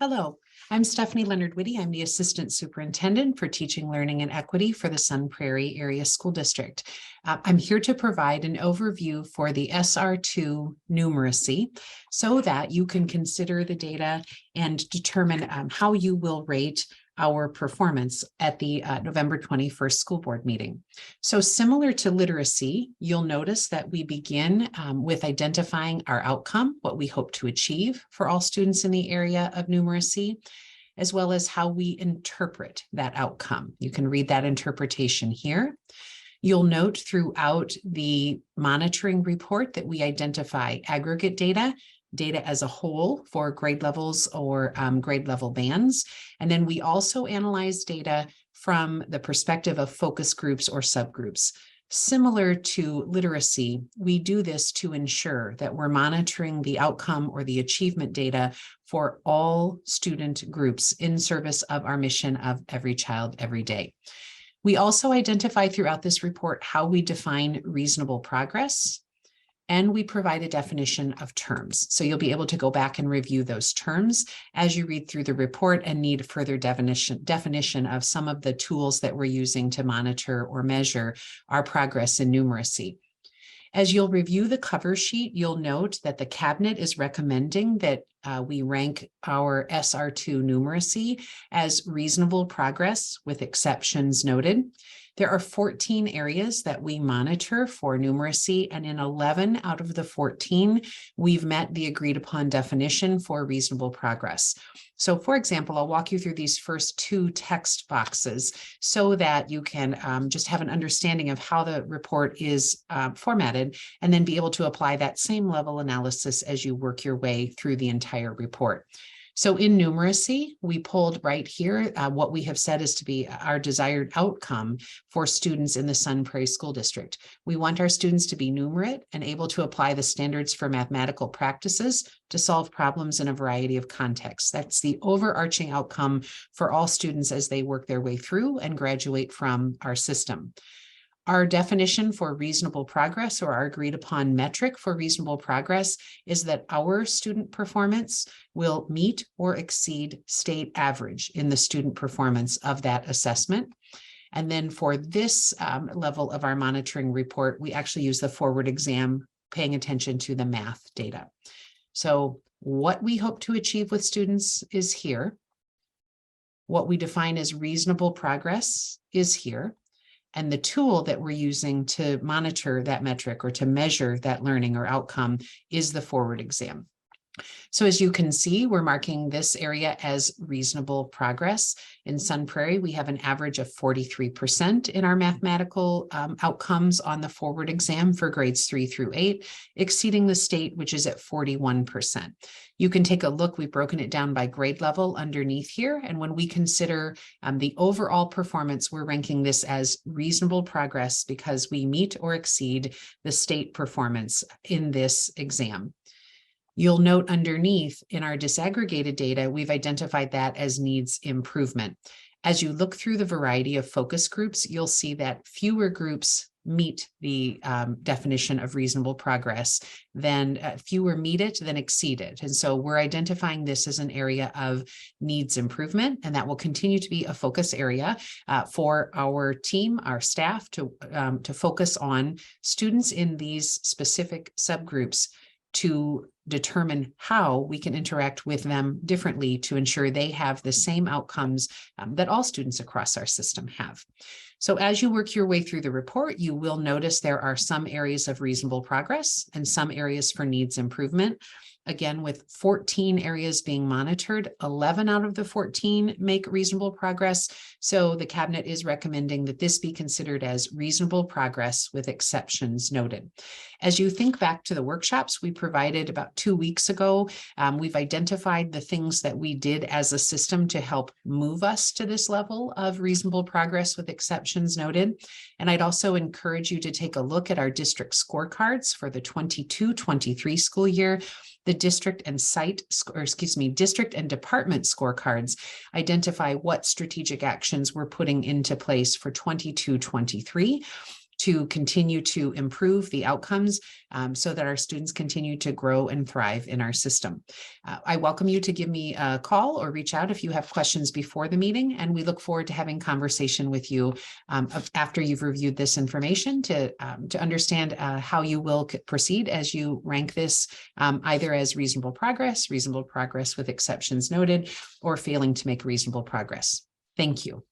Hello, I'm Stephanie Leonard-Witte. I'm the Assistant Superintendent for Teaching, Learning, and Equity for the Sun Prairie Area School District. I'm here to provide an overview for the SR2 numeracy so that you can consider the data and determine how you will rate our performance at the November 21st school board meeting. So similar to literacy, you'll notice that we begin with identifying our outcome, what we hope to achieve for all students in the area of numeracy, as well as how we interpret that outcome. You can read that interpretation here. You'll note throughout the monitoring report that we identify aggregate data as a whole for grade levels or grade level bands. And then we also analyze data from the perspective of focus groups or subgroups. Similar to literacy, we do this to ensure that we're monitoring the outcome or the achievement data for all student groups in service of our mission of every child, every day. We also identify throughout this report how we define reasonable progress, and we provide a definition of terms. So you'll be able to go back and review those terms as you read through the report and need further definition of some of the tools that we're using to monitor or measure our progress in numeracy. As you'll review the cover sheet, you'll note that the cabinet is recommending that we rank our SR2 numeracy as reasonable progress with exceptions noted. There are 14 areas that we monitor for numeracy, and in 11 out of the 14, we've met the agreed upon definition for reasonable progress. So for example, I'll walk you through these first two text boxes so that you can just have an understanding of how the report is formatted, and then be able to apply that same level analysis as you work your way through the entire report. So in numeracy, we pulled right here what we have said is to be our desired outcome for students in the Sun Prairie School District. We want our students to be numerate and able to apply the standards for mathematical practices to solve problems in a variety of contexts. That's the overarching outcome for all students as they work their way through and graduate from our system. Our definition for reasonable progress, or our agreed upon metric for reasonable progress, is that our student performance will meet or exceed state average in the student performance of that assessment. And then for this level of our monitoring report, we actually use the forward exam, paying attention to the math data. So what we hope to achieve with students is here. What we define as reasonable progress is here. And the tool that we're using to monitor that metric or to measure that learning or outcome is the forward exam. So as you can see, we're marking this area as reasonable progress. In Sun Prairie, we have an average of 43% in our mathematical outcomes on the forward exam for grades 3 through 8, exceeding the state, which is at 41%. You can take a look, we've broken it down by grade level underneath here. And when we consider the overall performance, we're ranking this as reasonable progress because we meet or exceed the state performance in this exam. You'll note underneath in our disaggregated data, we've identified that as needs improvement. As you look through the variety of focus groups, you'll see that fewer groups meet the definition of reasonable progress, fewer meet it than exceed it. And so we're identifying this as an area of needs improvement, and that will continue to be a focus area for our team, our staff to focus on students in these specific subgroups to determine how we can interact with them differently to ensure they have the same outcomes that all students across our system have. So as you work your way through the report, you will notice there are some areas of reasonable progress and some areas for needs improvement. Again, with 14 areas being monitored, 11 out of the 14 make reasonable progress. So the cabinet is recommending that this be considered as reasonable progress with exceptions noted. As you think back to the workshops we provided about 2 weeks ago, we've identified the things that we did as a system to help move us to this level of reasonable progress with exceptions noted. And I'd also encourage you to take a look at our district scorecards for the 22-23 school year. The district and district and department scorecards identify what strategic actions we're putting into place for 22-23. to continue to improve the outcomes so that our students continue to grow and thrive in our system. I welcome you to give me a call or reach out if you have questions before the meeting, and we look forward to having conversation with you after you've reviewed this information to understand how you will proceed as you rank this either as reasonable progress with exceptions noted, or failing to make reasonable progress. Thank you.